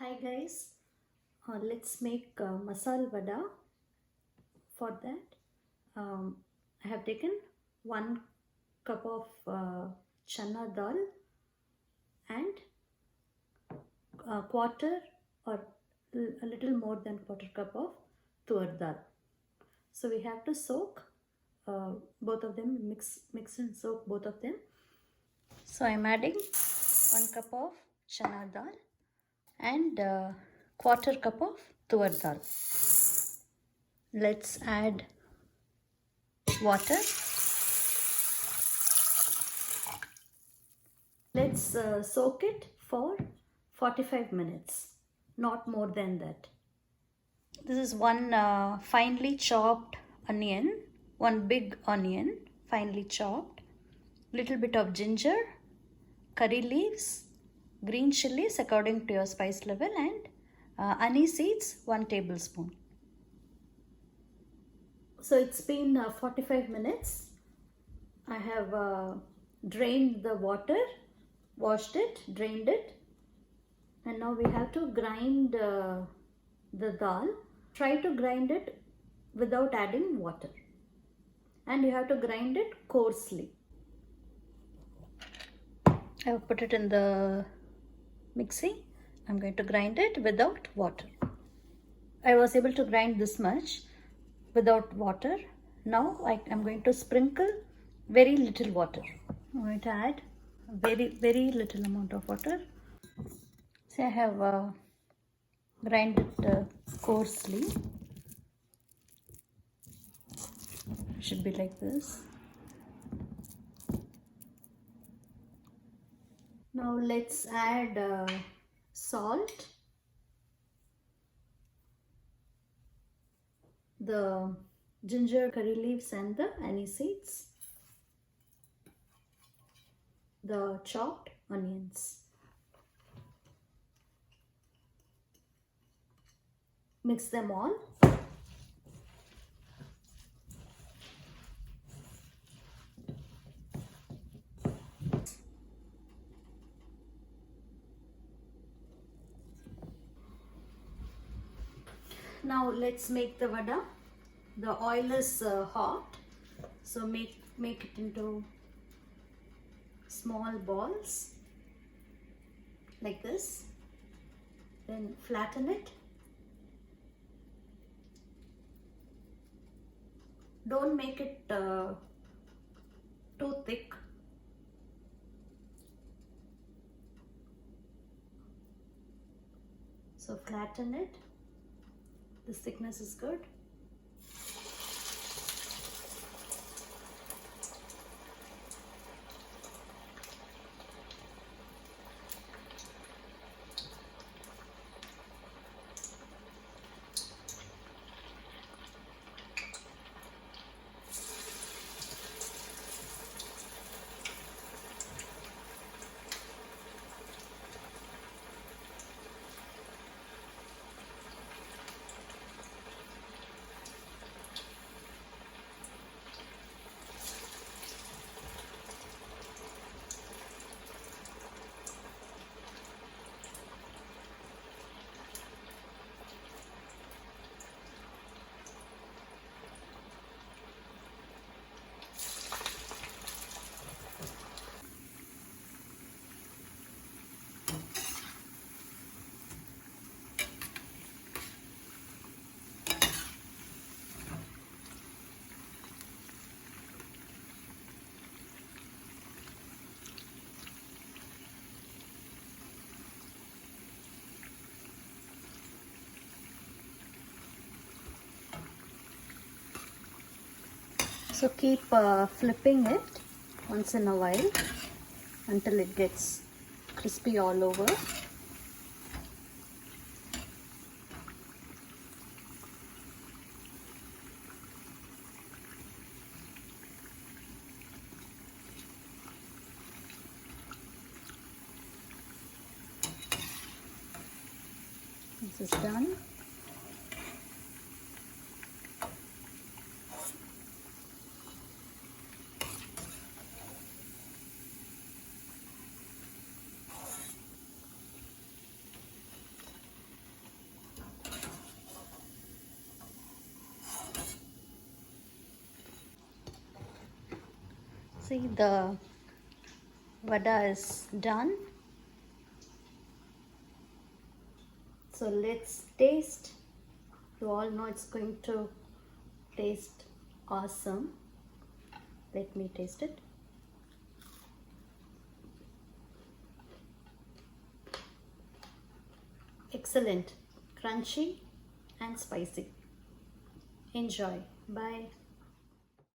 Hi guys, let's make masala vada. For that, I have taken 1 cup of chana dal and a quarter or a little more than quarter cup of tur dal. So we have to soak both of them, mix and soak both of them. So I'm adding 1 cup of chana dal and quarter cup of tur dal. Let's add water. Let's soak it for 45 minutes, not more than that. This is one finely chopped onion, one big onion, finely chopped, little bit of ginger, curry leaves, green chilies according to your spice level, and anise seeds, 1 tablespoon. So it's been 45 minutes. I have drained the water, washed it, drained it, and now we have to grind the dal. Try to grind it without adding water, and you have to grind it coarsely. I have put it in the mixie. I'm going to grind it without water. I was able to grind this much without water. Now I'm going to sprinkle very little water. I'm going to add very little amount of water. See, I have grind it coarsely. Should be like this. Now let's add salt, the ginger, curry leaves and the anise seeds, the chopped onions. Mix them all. Now let's make the vada. The oil is hot, so make it into small balls like this. Then flatten it. Don't make it too thick. So flatten it. This thickness is good. So keep flipping it once in a while until it gets crispy all over. This is done. See, the vada is done. So let's taste. You all know it's going to taste awesome. Let me taste it. Excellent, crunchy and spicy. Enjoy. Bye.